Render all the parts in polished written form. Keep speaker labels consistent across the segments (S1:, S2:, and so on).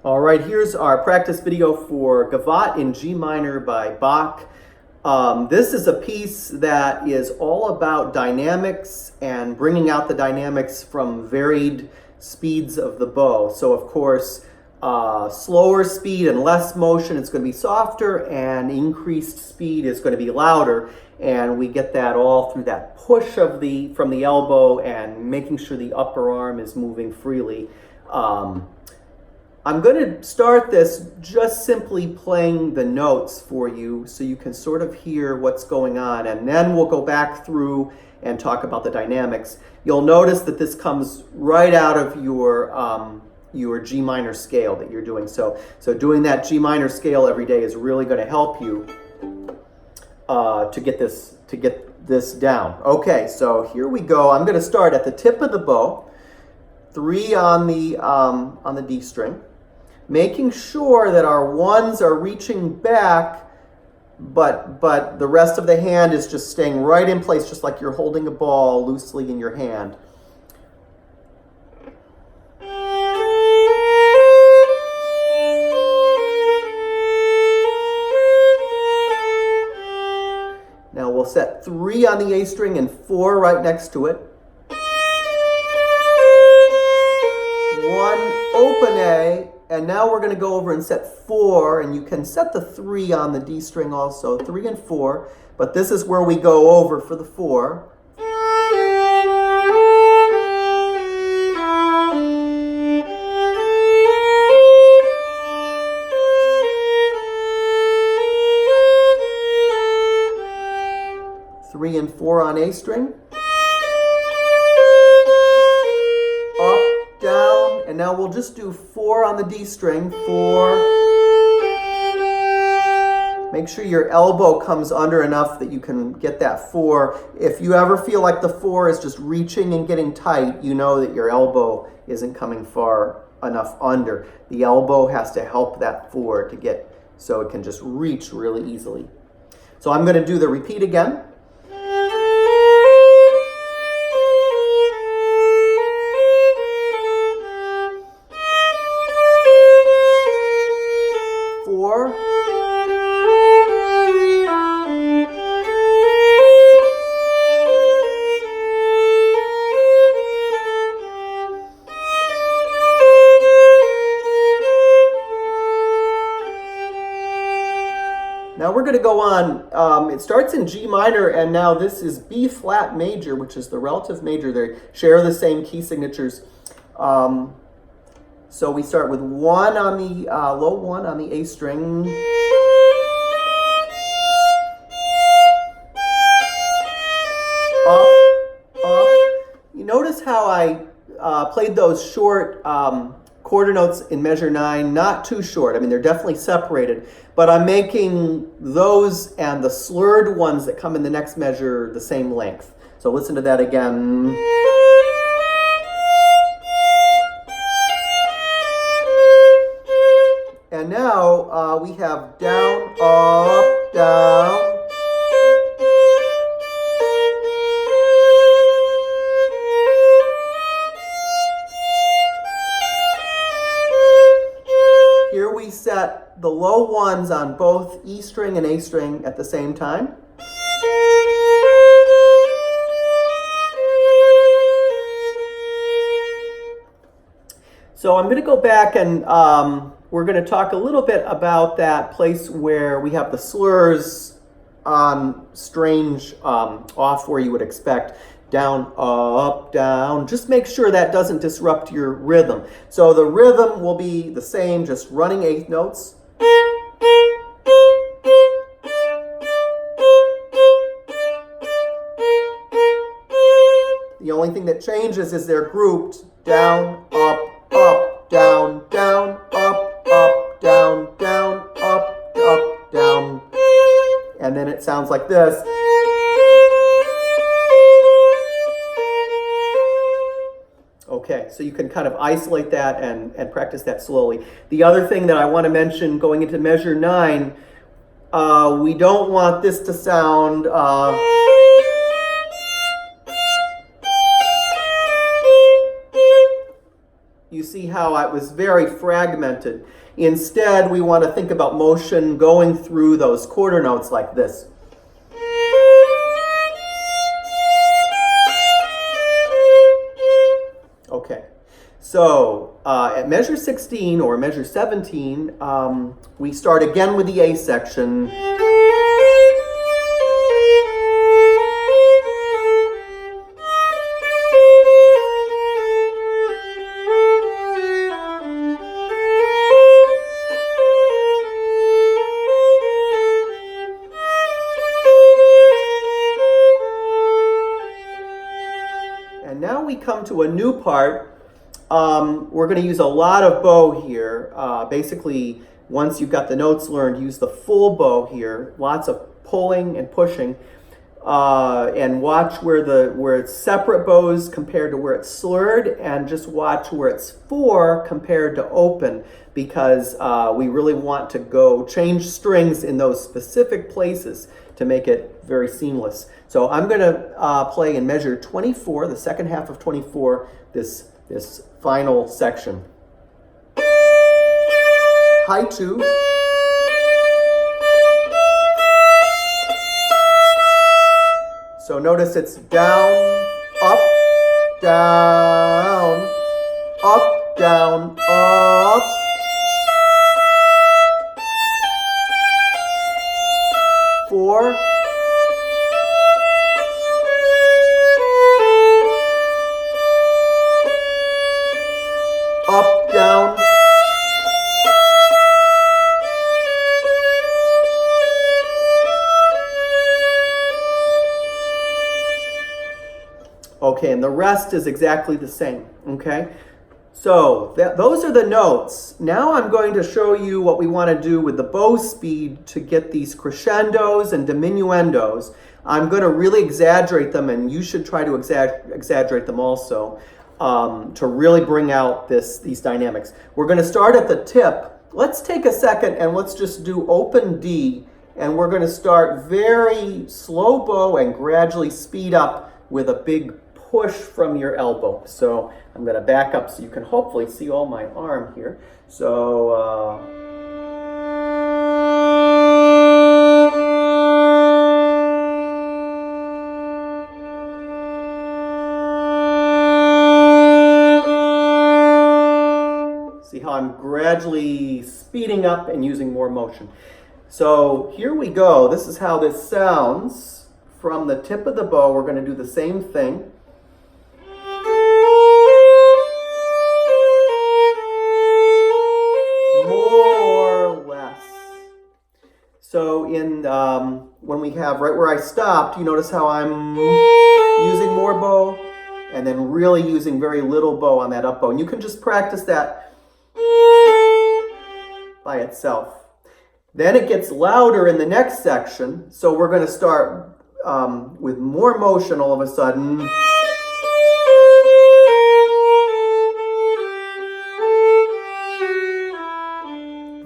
S1: All right, here's our practice video for Gavotte in G minor by Bach. This is a piece that is all about dynamics and bringing out the dynamics from varied speeds of the bow. So of course, slower speed and less motion, it's going to be softer, and increased speed is going to be louder. And we get that all through that push of from the elbow and making sure the upper arm is moving freely. I'm going to start this just simply playing the notes for you so you can sort of hear what's going on, and then we'll go back through and talk about the dynamics. You'll notice that this comes right out of your G minor scale that you're doing. So doing that G minor scale every day is really going to help you to get this down. Okay, so here we go. I'm going to start at the tip of the bow, 3 on the D string, making sure that our ones are reaching back, but the rest of the hand is just staying right in place, just like you're holding a ball loosely in your hand. Now we'll set 3 on the A string and 4 right next to it. 1 open A, and now we're going to go over and set 4, and you can set the 3 on the D string also, 3 and 4, but this is where we go over for the 4. Three and 4 on A string. Up, down, and now we'll just do 4 on the D string. 4. Make sure your elbow comes under enough that you can get that 4. If you ever feel like the 4 is just reaching and getting tight, you know that your elbow isn't coming far enough under. The elbow has to help that 4 to get so it can just reach really easily. So I'm going to do the repeat again. 4. Now we're going to go on. It starts in G minor, and now this is B flat major, which is the relative major. They share the same key signatures. So we start with 1 on the low 1 on the A string. Up, up. You notice how I played those short quarter notes in measure 9, not too short. I mean, they're definitely separated, but I'm making those and the slurred ones that come in the next measure the same length. So listen to that again. And now we have down, up, down. Here we set the low ones on both E string and A string at the same time. So I'm going to go back and we're going to talk a little bit about that place where we have the slurs on strange off where you would expect. Down, up, down. Just make sure that doesn't disrupt your rhythm. So the rhythm will be the same, just running eighth notes. The only thing that changes is they're grouped down, up, up, down, down, up, up, down, down, up, up, down. And then it sounds like this. Okay, so you can kind of isolate that and practice that slowly. The other thing that I want to mention going into measure 9, we don't want this to sound you see see how it was very fragmented. Instead, we want to think about motion going through those quarter notes like this. Okay, so at measure 16 or measure 17, we start again with the A section. And now we come to a new part. We're going to use a lot of bow here. Basically, once you've got the notes learned, use the full bow here. Lots of pulling and pushing. And watch where it's separate bows compared to where it's slurred, and just watch where it's 4 compared to open, because we really want to change strings in those specific places to make it very seamless. So I'm going to play in measure 24, the second half of 24, this final section. High 2. So notice it's down, up, down, up, down, up. Four. Up, down. Okay, and the rest is exactly the same, okay? So those are the notes. Now I'm going to show you what we want to do with the bow speed to get these crescendos and diminuendos. I'm going to really exaggerate them, and you should try to exaggerate them also to really bring out these dynamics. We're going to start at the tip. Let's take a second and let's just do open D, and we're going to start very slow bow and gradually speed up with a big push from your elbow. So I'm going to back up so you can hopefully see all my arm here. So see how I'm gradually speeding up and using more motion. So here we go. This is how this sounds from the tip of the bow. We're going to do the same thing. So when we have right where I stopped, you notice how I'm using more bow and then really using very little bow on that up bow. And you can just practice that by itself. Then it gets louder in the next section. So we're going to start with more motion all of a sudden.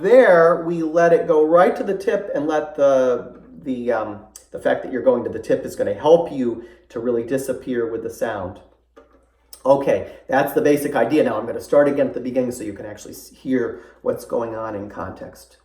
S1: There, we let it go right to the tip, and let the fact that you're going to the tip is going to help you to really disappear with the sound. Okay, that's the basic idea. Now I'm going to start again at the beginning so you can actually hear what's going on in context.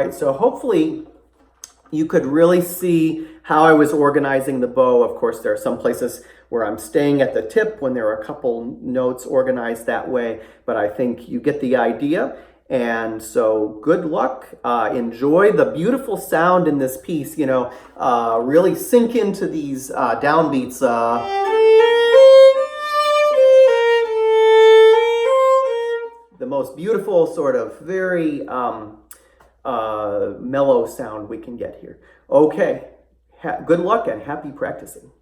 S1: right, so hopefully you could really see how I was organizing the bow. Of course, there are some places where I'm staying at the tip when there are a couple notes organized that way, but I think you get the idea. And so good luck. Enjoy the beautiful sound in this piece, really sink into these downbeats. The most beautiful, sort of very mellow sound we can get here. Okay, good luck and happy practicing.